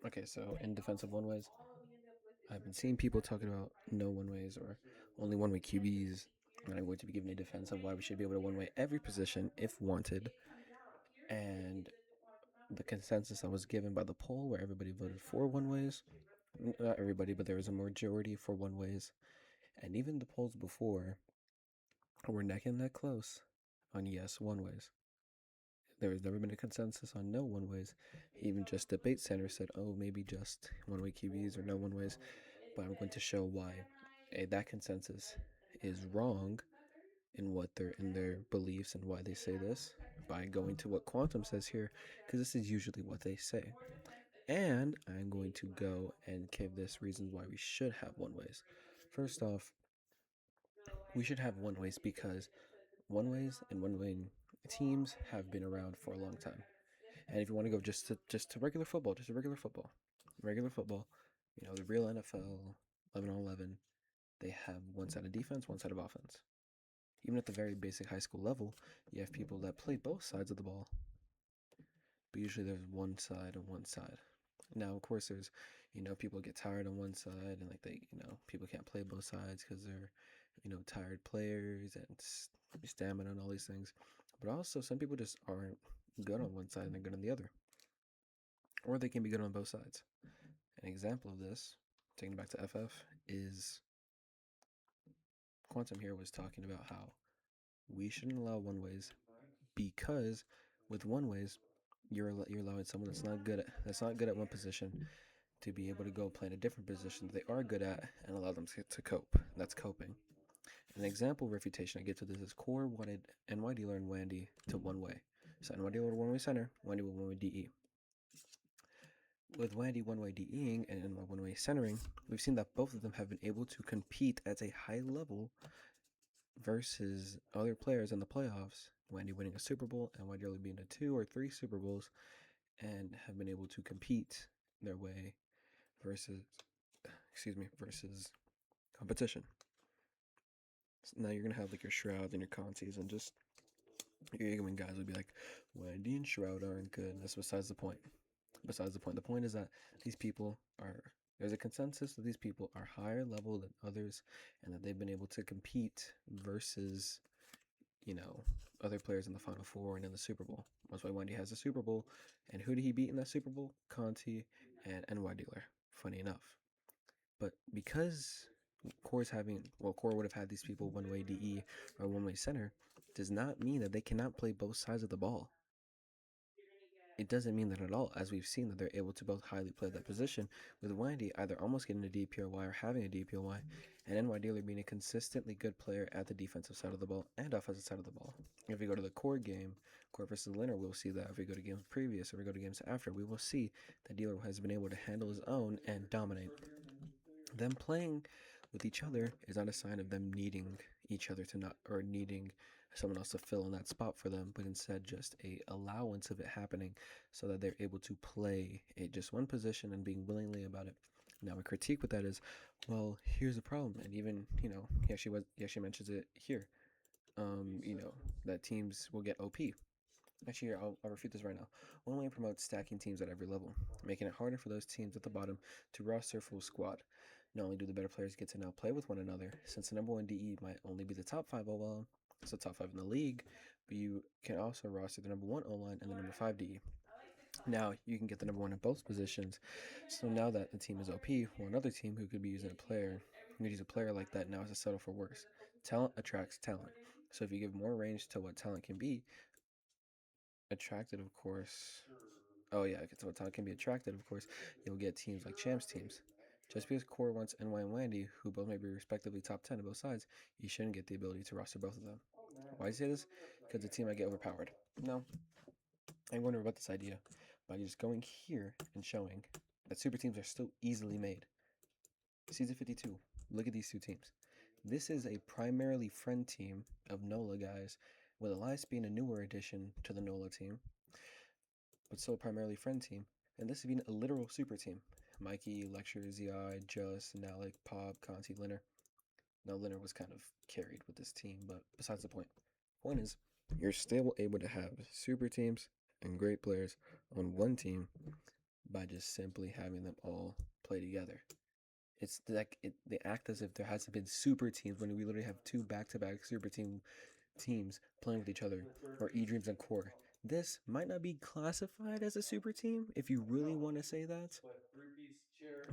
Okay, so in defense of one ways, I've been seeing people talking about no one ways or only one way QBs, and I'm going to be giving a defense of why we should be able to one way every position if wanted. And the consensus I was given by the poll, where everybody voted for one ways, not everybody, but there was a majority for one ways, and even the polls before were neck and neck close on yes one ways. There has never been a consensus on no one ways. Even just Debate Center said, oh, maybe just one way QBs or no one ways. But I'm going to show why that consensus is wrong in what they're in their beliefs and why they say this by going to what Quantum says here, because this is usually what they say. And I'm going to go and give this reasons why we should have one ways. First off, we should have one ways because one ways and one way teams have been around for a long time. And if you want to go just to regular football, regular football, the real NFL, 11 on 11, they have one side of defense, one side of offense. Even at the very basic high school level, you have people that play both sides of the ball, but usually there's one side and one side. Now, of course, there's, people get tired on one side and like people can't play both sides because they're, tired players and stamina and all these things. But also, some people just aren't good on one side and they're good on the other, or they can be good on both sides. An example of this, taking it back to FF, is Quantum here was talking about how we shouldn't allow one ways because with one ways you're allowing someone that's not good at one position to be able to go play in a different position that they are good at and allow them to cope. That's coping. An example refutation I give to this is Core wanted NY Dealer and Wandy to one way. So NY Dealer one way center, Wandy will one way DE. With Wandy one way DEing and NY one way centering, we've seen that both of them have been able to compete at a high level versus other players in the playoffs. Wandy winning a Super Bowl and Wandy only being to 2 or 3 Super Bowls and have been able to compete their way versus competition. So now you're gonna have like your Shroud and your Contis and just your Eagleman guys would be like, Wandy and Shroud aren't good. That's besides the point. Besides the point. The point is that these people are there's a consensus that these people are higher level than others and that they've been able to compete versus, you know, other players in the Final Four and in the Super Bowl. That's why Wendy has a Super Bowl. And who did he beat in that Super Bowl? Conti and NY Dealer. Funny enough. But because Core would have had these people one way DE or one way center, does not mean that they cannot play both sides of the ball. It doesn't mean that at all, as we've seen that they're able to both highly play that position, with Wendy either almost getting a DPOY or having a DPOY, and NY Dealer being a consistently good player at the defensive side of the ball and offensive side of the ball. If we go to the core game, core versus Leonard, we'll see that. If we go to games previous or we go to games after, we will see that Dealer has been able to handle his own and dominate. Them playing with each other is not a sign of them needing each other to not, or needing someone else to fill in that spot for them, but instead just a allowance of it happening so that they're able to play just one position and being willingly about it. Now, a critique with that is, well, here's the problem, and even he actually mentions it here. That teams will get OP. Actually, here, I'll refute this right now. One way promotes stacking teams at every level, making it harder for those teams at the bottom to roster full squad. Not only do the better players get to now play with one another, since the number one DE might only be the top 5 O-line, it's the top 5 in the league, but you can also roster the number 1 O-line and the number 5 DE. Now, you can get the number 1 in both positions, so now that the team is OP, one other team who could be using a player, who could use a player like that now has to settle for worse. Talent attracts talent. So if you give more range to what talent can be, attracted, of course. Oh yeah, so talent can be attracted, of course. You'll get teams like champs teams. Just because Core wants NY and Wandy, who both may be respectively top 10 on both sides, you shouldn't get the ability to roster both of them. Why do you say this? Because the team might get overpowered. No, I wonder about this idea by just going here and showing that super teams are still easily made. Season 52, look at these two teams. This is a primarily friend team of NOLA guys, with Elias being a newer addition to the NOLA team, but still primarily friend team. And this has been a literal super team. Mikey, Lecture, ZI, Just, Nalik, Pop, Conti, Leonard. Now Leonard was kind of carried with this team, but besides the point. Point is, you're still able to have super teams and great players on one team by just simply having them all play together. It's like they act as if there hasn't been super teams when we literally have two back-to-back super teams playing with each other, or E-Dreams and Core. This might not be classified as a super team if you really want to say that.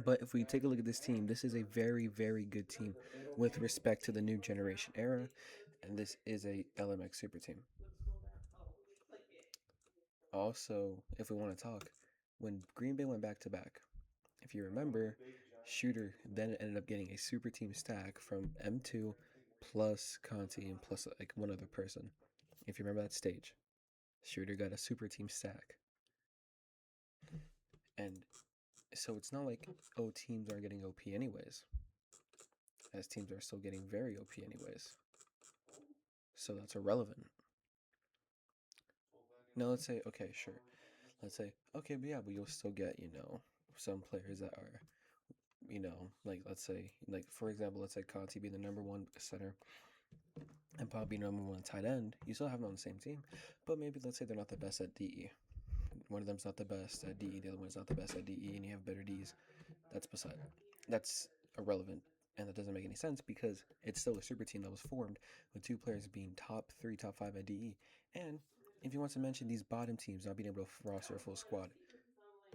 But if we take a look at this team, this is a very, very good team with respect to the new generation era, and this is a LMX super team. Also, if we want to talk, when Green Bay went back to back, if you remember, Shooter then ended up getting a super team stack from M2 plus Conti and plus like one other person. If you remember that stage, Shooter got a super team stack. And so it's not like, oh, teams aren't getting OP anyways, as teams are still getting very OP anyways. So that's irrelevant. Now let's say, okay, sure. Let's say, okay, but yeah, but you'll still get, some players that are, like let's say, like for example, let's say Conti be the number one center and Pop be number one tight end. You still have them on the same team, but maybe let's say they're not the best at DE. One of them's not the best at DE, the other one's not the best at DE, and you have better Ds. That's irrelevant, and that doesn't make any sense because it's still a super team that was formed with two players being top 3, top 5 at DE. And if you want to mention these bottom teams not being able to roster a full squad,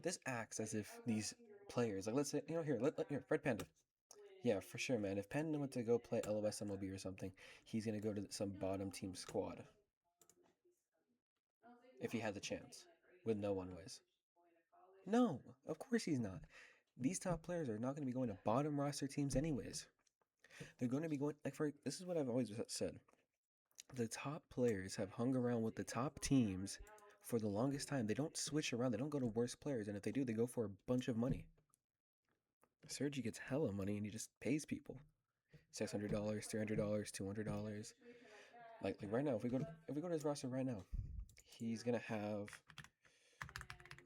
this acts as if these players, like let's say, here, Fred Panda. Yeah, for sure, man. If Panda went to go play LOS MLB or something, he's gonna go to some bottom team squad if he had the chance with no one ways. No, of course he's not. These top players are not going to be going to bottom roster teams anyways. They're going to be going this is what I've always said. The top players have hung around with the top teams for the longest time. They don't switch around. They don't go to worse players, and if they do, they go for a bunch of money. Sergi gets hella money, and he just pays people $600, $300, $200. Like right now, if we go to his roster right now, he's gonna have.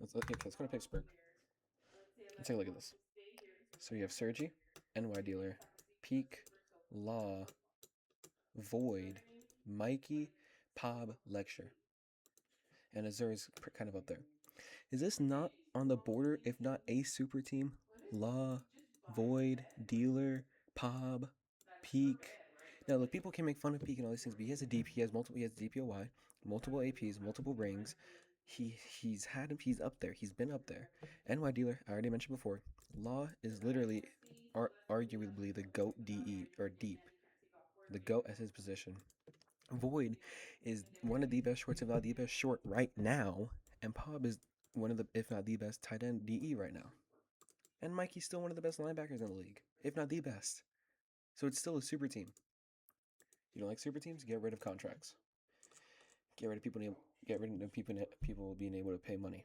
Let's go to Pittsburgh. Let's take a look at this. So you have Sergi, NY Dealer, Peak, Law, Void, Mikey, Pob, Lecture, and Azur is kind of up there. Is this not on the border, if not a super team? Law, Void, Dealer, Pob, Peak. Now, look, people can make fun of Peak and all these things, but he has a DP, he has DPOY, multiple APs, multiple rings. He's up there. He's been up there. NY Dealer, I already mentioned before. Law is literally, arguably the GOAT DE or deep, the GOAT as his position. Void is one of the best shorts, if not the best short right now, and Pob is one of the, if not the best tight end DE right now. And Mikey's still one of the best linebackers in the league, if not the best. So it's still a super team. You don't like super teams? Get rid of contracts. Get rid of people being able to pay money.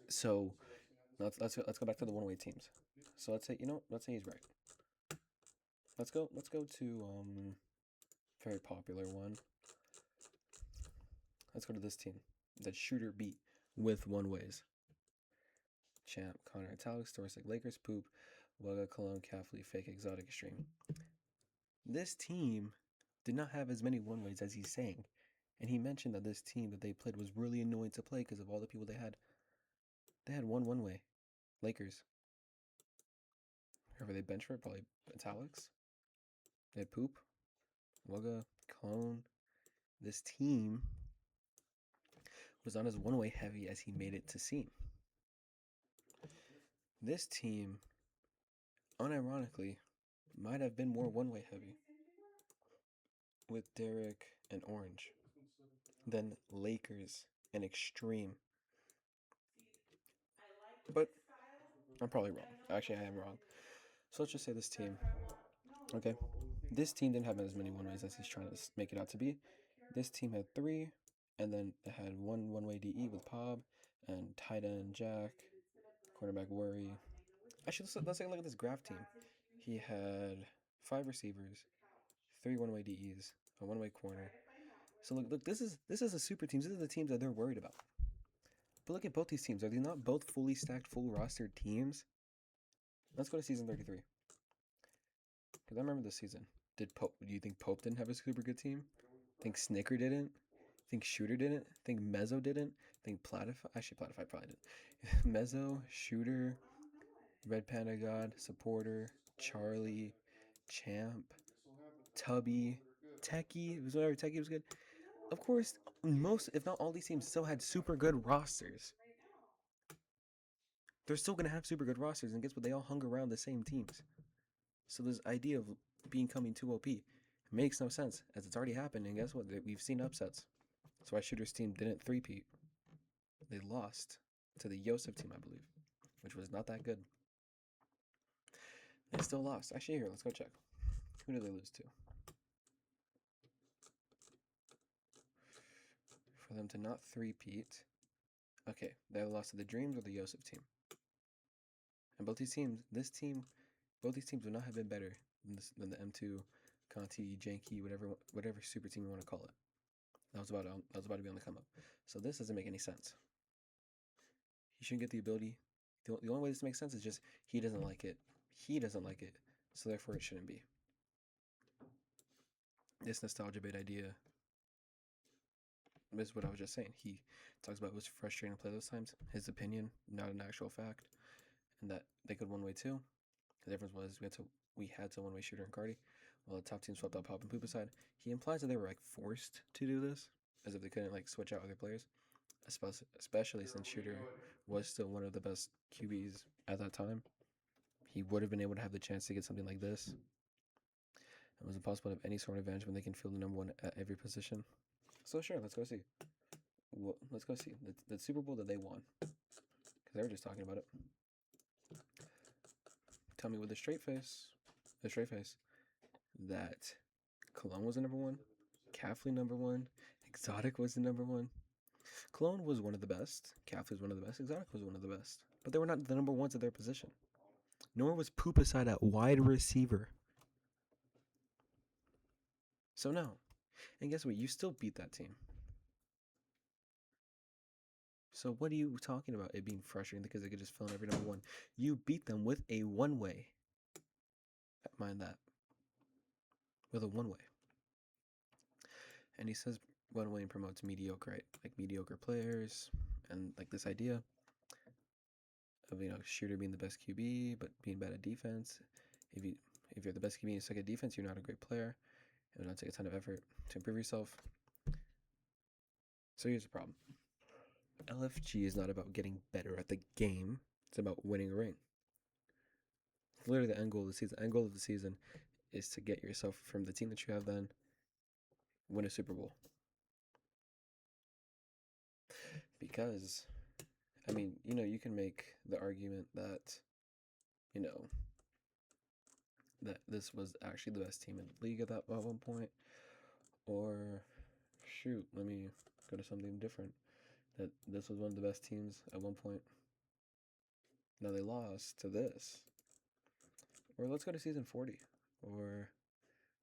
So let's go back to the one-way teams. So let's say he's right. Let's go to very popular one. Let's go to this team. The Shooter beat with one ways. Champ, Connor, Italics, Dorsey, Lakers, Poop, Wugga, Cologne, Cafley, Fake, Exotic, Extreme. This team did not have as many one ways as he's saying. And he mentioned that this team that they played was really annoying to play because of all the people they had. They had one way. Lakers. Whoever they bench for, probably Italics. They had Poop, Wugga, Clone. This team was not as one-way heavy as he made it to seem. This team, unironically, might have been more one-way heavy with Derek and Orange than Lakers and Extreme. But I'm probably wrong. Actually, I am wrong. So let's just say this team. Okay. This team didn't have as many one-ways as he's trying to make it out to be. This team had 3, and then they had one-way DE with Pob, and tight end Jack, quarterback Worry. Actually, let's take a look at this graph team. He had 5 receivers, 3 one-way DEs, a one-way corner. So look, this is a super team. These are the teams that they're worried about. But look at both these teams. Are they not both fully stacked, full rostered teams? Let's go to season 33. Because I remember this season. Do you think Pope didn't have a super good team? Think Snicker didn't? Think Shooter didn't. Think Mezzo didn't. Think Platify. Actually, Platify probably did. Mezzo, Shooter, Red Panda God, Supporter, Charlie, Champ, Tubby, Techie. It was whatever. Techie was good. Of course, most, if not all, these teams still had super good rosters. They're still gonna have super good rosters, and guess what? They all hung around the same teams. So this idea of becoming too OP makes no sense, as it's already happened. And guess what? We've seen upsets. That's why Shooter's team didn't three-peat. They lost to the Yosef team, I believe, which was not that good. They still lost. Actually, here, let's go check. Who did they lose to? For them to not three-peat. Okay, they lost to the Dreams or the Yosef team. And both these teams, both these teams would not have been better than the M2, Conti, Janky, whatever super team you want to call it. That was about to be on the come up. So this doesn't make any sense. He shouldn't get the ability. The only way this makes sense is just he doesn't like it. He doesn't like it, so therefore it shouldn't be. This nostalgia bait idea is what I was just saying. He talks about it was frustrating to play those times. His opinion, not an actual fact, and that they could one way too. The difference was we had to one way Shooter and Cardi, while the top team swept out Pop and Poop aside. He implies that they were like forced to do this, as if they couldn't like switch out other players, especially since Shooter was still one of the best QBs at that time. He would have been able to have the chance to get something like this. It was impossible to have any sort of advantage when they can field the number one at every position. So sure, let's go see. Let's go see the Super Bowl that they won, because they were just talking about it. Tell me with a straight face, that Cologne was the number one, Kafli number one, Exotic was the number one. Cologne was one of the best, Kafli was one of the best, Exotic was one of the best, but they were not the number ones at their position. Nor was Poop aside at wide receiver. So no. And guess what? You still beat that team. So what are you talking about it being frustrating because they could just fill in every number one? You beat them with a one-way. Mind that. With a one-way. And he says one-way promotes mediocre, right? Like mediocre players and like this idea of, Shooter being the best QB but being bad at defense. If you're the best QB and you suck at defense, you're not a great player. It would not take a ton of effort to improve yourself. So here's the problem. LFG is not about getting better at the game. It's about winning a ring. Literally the end goal of the season. The end goal of the season is to get yourself from the team that you have then, win a Super Bowl. Because, you can make the argument that, that this was actually the best team in the league at one point. Or, shoot, let me go to something different. That this was one of the best teams at one point. Now they lost to this. Or let's go to season 40 or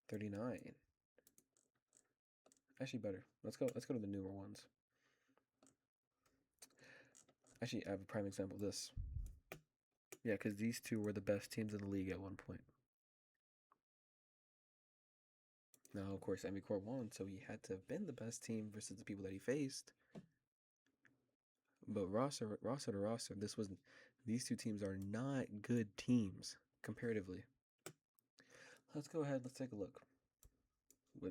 39. Actually, better. Let's go to the newer ones. Actually, I have a prime example of this. Yeah, because these two were the best teams in the league at one point. Now, of course, Emmy Core won, so he had to have been the best team versus the people that he faced. But roster to roster, these two teams are not good teams comparatively. Let's go ahead. Let's take a look.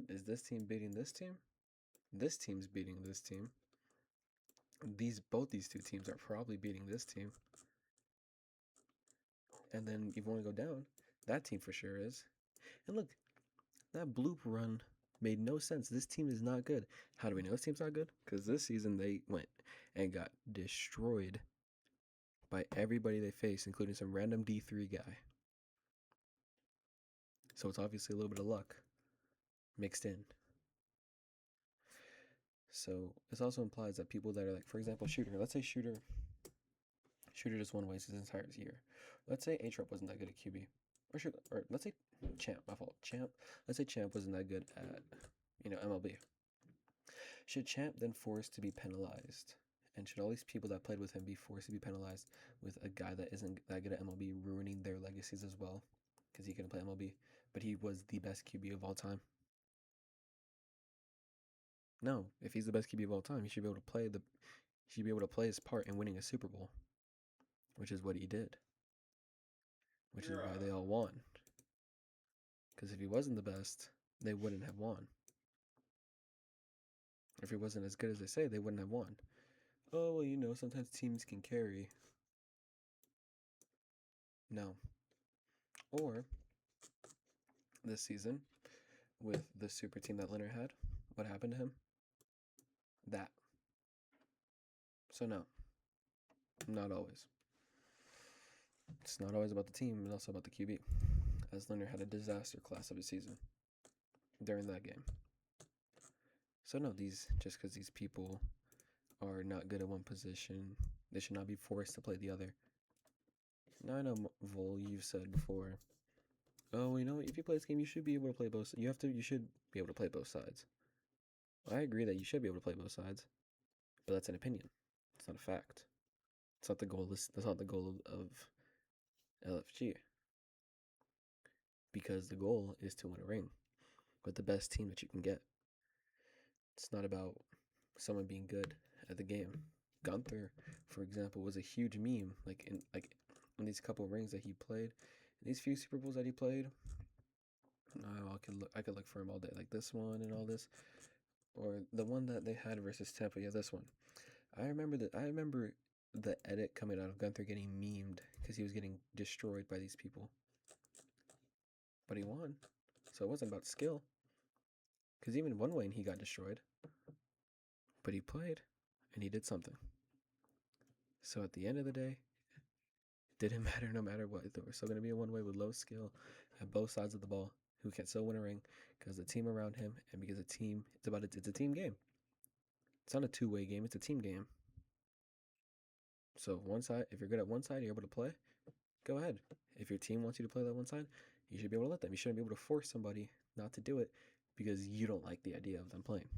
Is this team beating this team? This team's beating this team. Both these two teams are probably beating this team. And then if you want to go down, that team for sure is. And look, that bloop run made no sense. This team is not good. How do we know this team's not good? Because this season they went and got destroyed by everybody they faced, including some random D3 guy. So it's obviously a little bit of luck mixed in. So this also implies that people that are like, for example, Shooter. Let's say Shooter just won waste his entire year. Let's say H-Rep wasn't that good at QB. Or let's say Champ, my fault. Let's say Champ wasn't that good at, MLB. Should Champ then forced to be penalized? And should all these people that played with him be forced to be penalized with a guy that isn't that good at MLB ruining their legacies as well? Because he couldn't play MLB, but he was the best QB of all time. No, if he's the best QB of all time, he should be able to play his part in winning a Super Bowl, which is what he did. Which is why they all won. Because if he wasn't the best, they wouldn't have won. If he wasn't as good as they say, they wouldn't have won. Oh, well, sometimes teams can carry. No. Or this season, with the super team that Leonard had, what happened to him? That. So no. Not always. It's not always about the team, it's also about the QB. As Leonard had a disaster class of a season during that game. So no, just because these people are not good at one position, they should not be forced to play the other. Now I know, Vol, you've said before, oh, if you play this game, you should be able to play both. You should be able to play both sides. I agree that you should be able to play both sides, but that's an opinion. It's not a fact. It's not the goal. That's not the goal of LFG. Because the goal is to win a ring with the best team that you can get. It's not about someone being good at the game. Gunther, for example, was a huge meme. In these couple rings that he played, in these few Super Bowls that he played. I could look for him all day, like this one and all this, or the one that they had versus Tampa. Yeah, this one. I remember the edit coming out of Gunther getting memed because he was getting destroyed by these people. But he won, so it wasn't about skill. Because even one way he got destroyed, but he played and he did something. So at the end of the day, it didn't matter no matter what. There was still going to be a one-way with low skill at both sides of the ball who can still win a ring because the team around him and because it's a team game. It's not a two-way game, it's a team game. So one side, if you're good at one side, you're able to play, go ahead. If your team wants you to play that one side, you should be able to let them. You shouldn't be able to force somebody not to do it because you don't like the idea of them playing.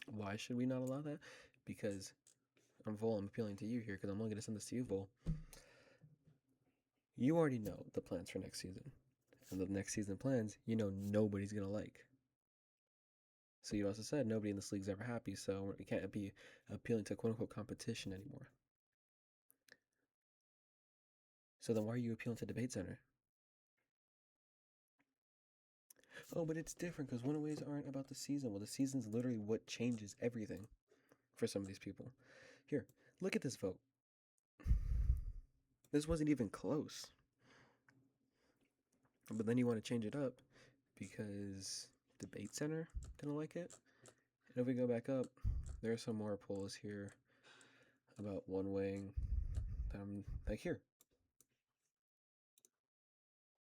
Why should we not allow that? Because I'm appealing to you here because I'm only going to send this to you, Vol. You already know the plans for next season. And the next season plans, nobody's going to like. So you also said nobody in this league's ever happy, so we can't be appealing to quote-unquote competition anymore. So then why are you appealing to Debate Center? Oh, but it's different because one-ways aren't about the season. Well, the season's literally what changes everything for some of these people. Here, look at this vote. This wasn't even close. But then you want to change it up because Debate Center didn't like it. And if we go back up, there are some more polls here about one-waying that I'm like here.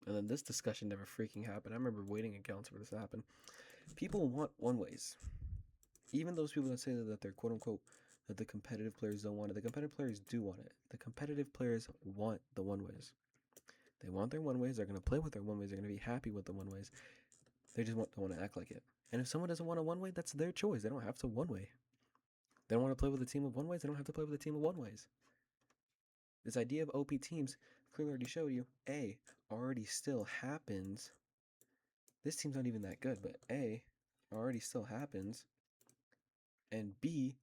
And then this discussion never freaking happened. I remember waiting accounts for this to happen. People want one-ways. Even those people that say that they're quote-unquote that the competitive players don't want it. The competitive players do want it. The competitive players want the one-ways. They want their one-ways. They're going to play with their one-ways. They're going to be happy with the one-ways. They just don't want to act like it. And if someone doesn't want a one-way, that's their choice. They don't have to one-way. They don't want to play with a team of one-ways. They don't have to play with a team of one-ways. This idea of OP teams clearly already showed you, A, already still happens. This team's not even that good, but A, already still happens. And B,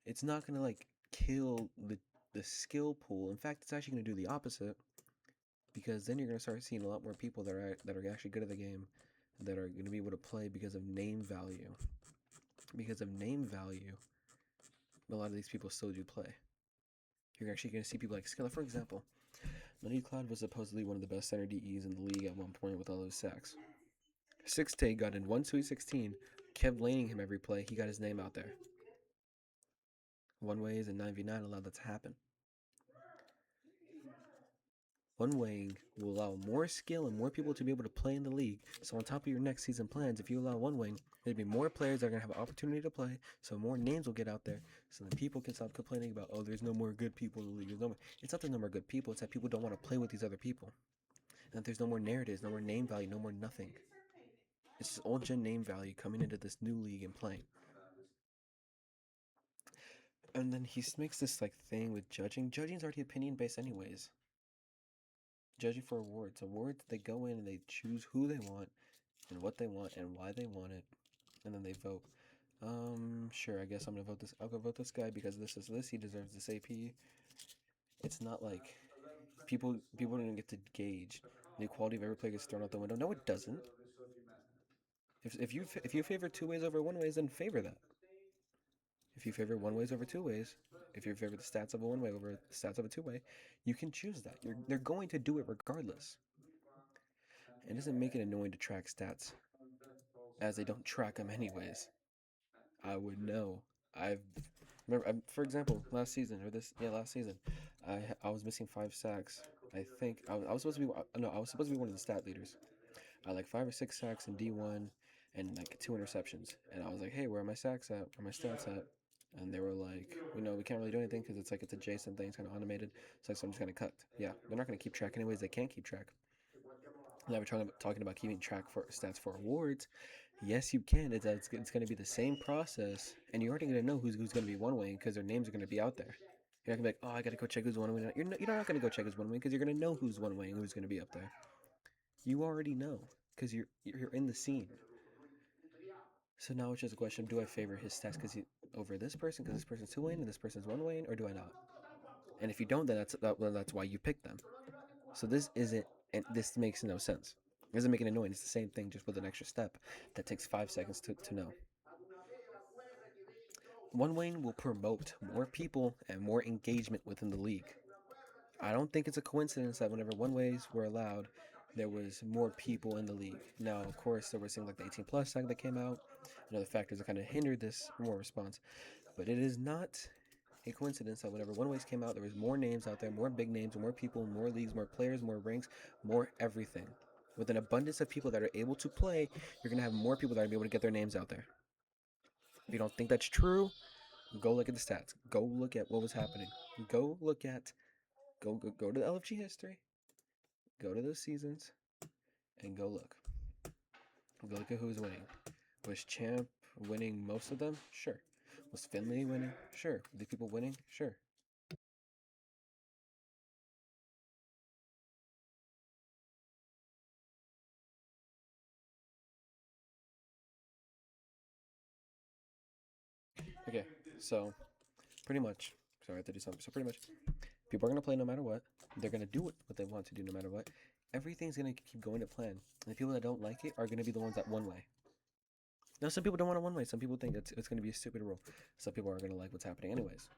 it's not going to kill the skill pool. In fact, it's actually going to do the opposite. Because then you're going to start seeing a lot more people that are actually good at the game that are going to be able to play because of name value. Because of name value, a lot of these people still do play. You're actually going to see people like Skilla, for example. Lenny Cloud was supposedly one of the best center DEs in the league at one point with all those sacks. Six Tay got in 1 Sweet 16, kept laning him every play. He got his name out there. One-ways and 9v9 allowed that to happen. One-waying will allow more skill and more people to be able to play in the league. So on top of your next season plans, if you allow one-waying, there'll be more players that are going to have an opportunity to play, so more names will get out there, so then people can stop complaining about, oh, there's no more good people in the league. It's not there's no more good people, it's that people don't want to play with these other people. And that there's no more narratives, no more name value, no more nothing. It's just old gen name value coming into this new league and playing. And then he makes this thing with judging. Judging's already opinion based anyways. Judging for awards. Awards, they go in and they choose who they want and what they want and why they want it. and then they vote. Sure, I guess I'm gonna vote this. I'll go vote this guy because this is this. He deserves this AP. It's not like people don't get to gauge the equality of every player gets thrown out the window. No, it doesn't. If you favor two ways over one ways, then favor that. If you favor one ways over two ways, if you favor the stats of a one way over the stats of a two way, you can choose that. They're going to do it regardless. It doesn't make it annoying to track stats, as they don't track them anyways. I would know. I've remember, for example, last season, I was missing 5 sacks. I was supposed to be no, I was supposed to be one of the stat leaders. I like 5 or 6 sacks in D1 and like 2 interceptions. And I was like, hey, where are my sacks at? Where are my stats at? And they were like, we can't really do anything because it's adjacent thing, it's kind of automated. So I'm just gonna cut. Yeah, they're not gonna keep track anyways. They can't keep track. Now we're talking about keeping track for stats for awards. Yes, you can. It's going to be the same process, and you're already going to know who's going to be one way because their names are going to be out there. You're not going to be like, oh, I got to go check who's one way. You're not going to go check who's one way because you're going to know who's one way and who's going to be up there. You already know because you're in the scene. So now it's just a question: do I favor his stats over this person because this person's two way and this person's one way, or do I not? And if you don't, then that's why you pick them. So this isn't, and this makes no sense. It doesn't make it annoying. It's the same thing, just with an extra step that takes 5 seconds to know. One Wayne will promote more people and more engagement within the league. I don't think it's a coincidence that whenever one ways were allowed, there was more people in the league. Now, of course, there was things like the 18 plus tag that came out and other factors that kind of hindered this more response. But it is not a coincidence that whenever one ways came out, there was more names out there, more big names, more people, more leagues, more players, more ranks, more everything. With an abundance of people that are able to play, you're gonna have more people that are able to get their names out there. If you don't think that's true, go look at the stats. Go look at what was happening. Go look at go to the LFG history. Go to those seasons and go look. Go look at who's winning. Was Champ winning most of them? Sure. Was Finley winning? Sure. Were the people winning? Sure. Okay, so pretty much. Sorry, I have to do something. So pretty much, people are gonna play no matter what. They're gonna do what they want to do no matter what. Everything's gonna keep going to plan. And the people that don't like it are gonna be the ones that one way. Now, some people don't want to one way. Some people think it's going to be a stupid rule. Some people are going to like what's happening anyways.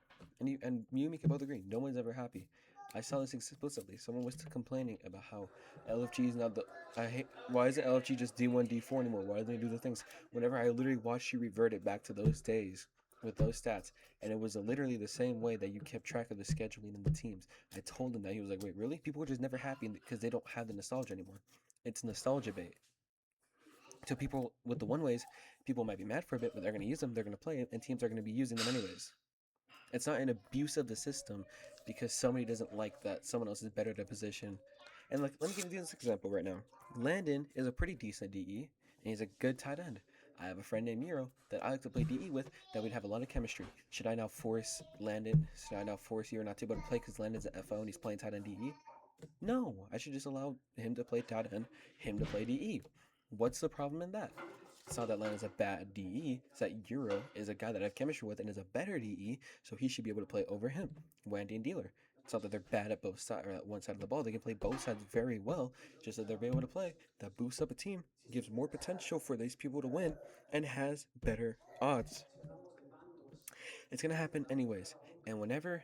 And you and me can both agree. No one's ever happy. I saw this explicitly. Someone was complaining about how LFG is not the. I hate. Why isn't LFG just D1 D4 anymore? Why do they do the things? Whenever I literally watched you revert it back to those days with those stats, and it was literally the same way that you kept track of the scheduling and the teams. I told him that. He was like, "Wait, really? People are just never happy because they don't have the nostalgia anymore. It's nostalgia bait." So people with the one ways, people might be mad for a bit, but they're going to use them. They're going to play it, and teams are going to be using them anyways. It's not an abuse of the system because somebody doesn't like that someone else is better at a position. And like, let me give you this example right now. Landon is a pretty decent DE, and he's a good tight end. I have a friend named Miro that I like to play DE with that we'd have a lot of chemistry. Should I now force Landon? Should I now force you or not to be able to play because Landon's an FO and he's playing tight end DE? No, I should just allow him to play tight end, him to play DE. What's the problem in that? It's not that Landon's a bad DE. It's that Euro is a guy that I have chemistry with and is a better DE, so he should be able to play over him, Wendy and Dealer. It's not that they're bad at both sides or at one side of the ball. They can play both sides very well, just that they're able to play. That boosts up a team, gives more potential for these people to win, and has better odds. It's gonna happen anyways. And whenever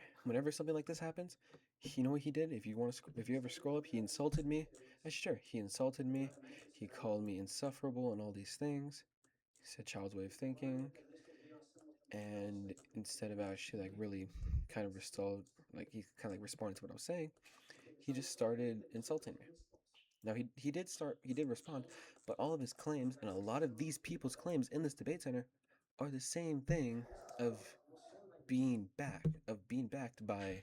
something like this happens, you know what he did? If you ever scroll up, he insulted me. Sure, he insulted me. He called me insufferable and all these things. He said child's way of thinking. And instead of actually like really kind of restored, like he kind of like responded to what I was saying, he just started insulting me. Now he did respond, but all of his claims and a lot of these people's claims in this debate center are the same thing of being backed by,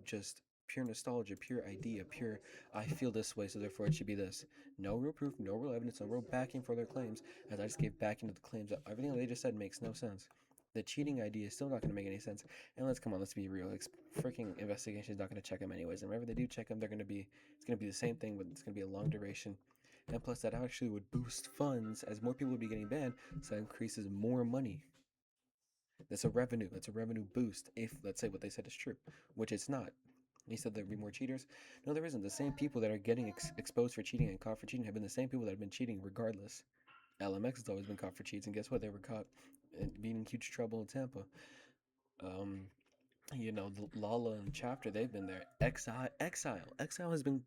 just pure nostalgia, pure idea, pure I feel this way, so therefore it should be this. No real proof, no real evidence, no real backing for their claims, as I just gave backing to the claims that everything that they just said makes no sense. The cheating idea is still not going to make any sense. And let's be real. Freaking investigation is not going to check them anyways. And whenever they do check them, it's going to be the same thing, but it's going to be a long duration. and plus that actually would boost funds as more people would be getting banned, so that increases more money. That's a revenue. That's a revenue boost if, let's say, what they said is true, which it's not. He said there'd be more cheaters. No, there isn't. The same people that are getting exposed for cheating and caught for cheating have been the same people that have been cheating regardless. LMX has always been caught for cheats, and guess what? They were caught and being in huge trouble in Tampa. Lala and Chapter, they've been there. Exile has been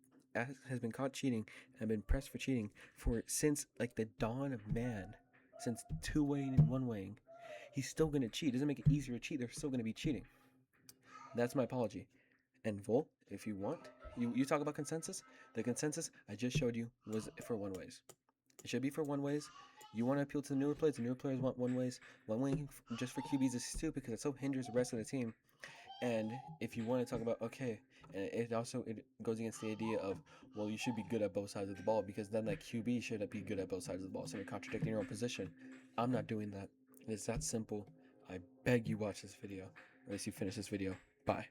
caught cheating and been pressed for cheating for since like the dawn of man, since two weighing and one weighing. He's still gonna cheat. It doesn't make it easier to cheat. They're still gonna be cheating. That's my apology. And Vol, if you want, you talk about consensus. The consensus I just showed you was for one ways. It should be for one ways. You want to appeal to the newer players. The newer players want one ways. One way just for QBs is stupid because it so hinders the rest of the team. And if you want to talk about it goes against the idea of, well, you should be good at both sides of the ball because then that QB should be good at both sides of the ball. So you're contradicting your own position. I'm not doing that. It's that simple. I beg you watch this video, or else you finish this video. Bye.